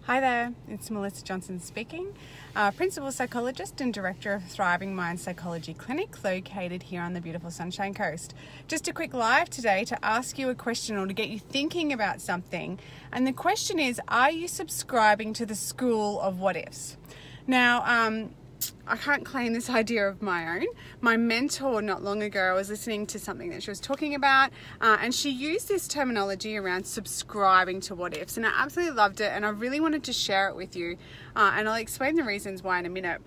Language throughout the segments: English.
Hi there, it's Melissa Johnson speaking, Principal Psychologist and Director of Thriving Mind Psychology Clinic located here on the beautiful Sunshine Coast. Just a quick live today to ask you a question or to get you thinking about something. And the question is, are you subscribing to the school of what ifs? Now, I can't claim this idea of my own. My mentor not long ago, I was listening to something that she was talking about and she used this terminology around subscribing to what ifs, and I absolutely loved it and I really wanted to share it with you and I'll explain the reasons why in a minute.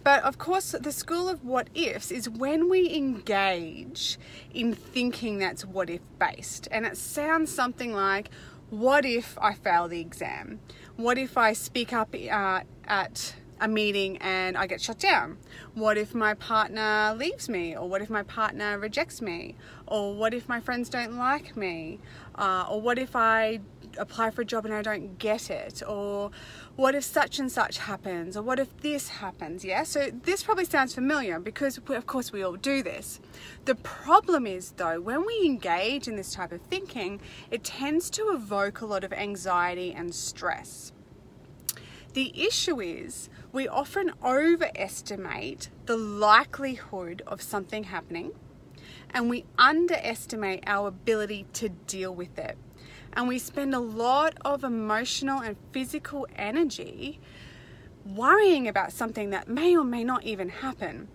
But of course, the school of what ifs is when we engage in thinking that's what if based, and it sounds something like, what if I fail the exam? What if I speak up at a meeting and I get shut down? What if my partner leaves me? Or what if my partner rejects me? Or what if my friends don't like me? Or what if I apply for a job and I don't get it? Or what if such and such happens? Or what if this happens? Yeah, so this probably sounds familiar because of course we all do this. The problem is though, when we engage in this type of thinking, it tends to evoke a lot of anxiety and stress. The issue is we often overestimate the likelihood of something happening and we underestimate our ability to deal with it. And we spend a lot of emotional and physical energy worrying about something that may or may not even happen.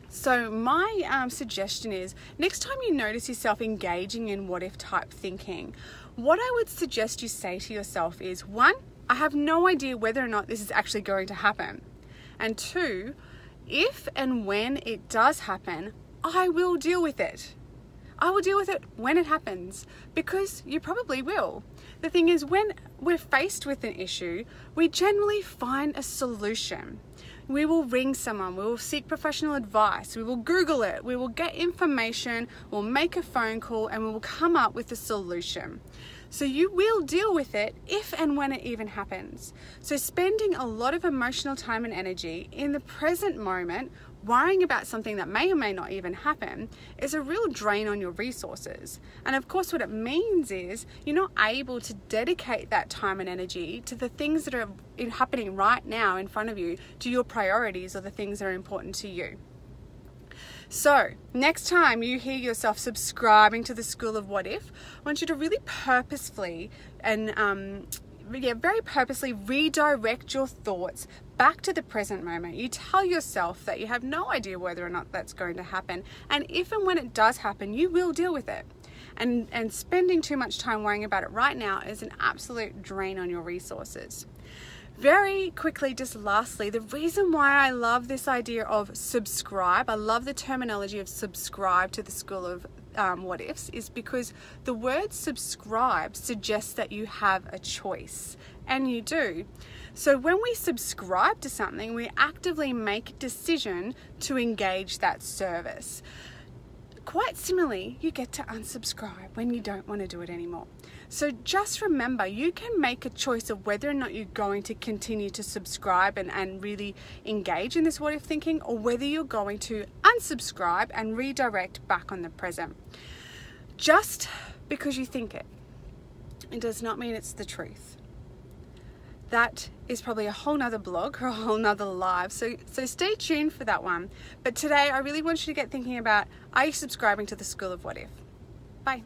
So my suggestion is, next time you notice yourself engaging in what if type thinking, what I would suggest you say to yourself is, 1, I have no idea whether or not this is actually going to happen. And 2, if and when it does happen, I will deal with it. I will deal with it when it happens, because you probably will. The thing is, when we're faced with an issue, we generally find a solution. We will ring someone, we will seek professional advice, we will Google it, we will get information, we'll make a phone call, and we will come up with a solution. So you will deal with it if and when it even happens. So spending a lot of emotional time and energy in the present moment worrying about something that may or may not even happen is a real drain on your resources. And of course what it means is you're not able to dedicate that time and energy to the things that are happening right now in front of you, to your priorities or the things that are important to you. So next time you hear yourself subscribing to the school of what if, I want you to really purposefully and very purposely redirect your thoughts back to the present moment. You tell yourself that you have no idea whether or not that's going to happen, and if and when it does happen, you will deal with it. And spending too much time worrying about it right now is an absolute drain on your resources. Very quickly, just lastly, the reason why I love this idea of subscribe, I love the terminology of subscribe to the school of what ifs, is because the word subscribe suggests that you have a choice, and you do. So when we subscribe to something, we actively make a decision to engage that service. Quite similarly, you get to unsubscribe when you don't want to do it anymore. So just remember, you can make a choice of whether or not you're going to continue to subscribe and really engage in this what if thinking, or whether you're going to unsubscribe and redirect back on the present. Just because you think it does not mean it's the truth. That is probably a whole nother blog or a whole nother live. So stay tuned for that one. But today I really want you to get thinking about, are you subscribing to the school of what if? Bye.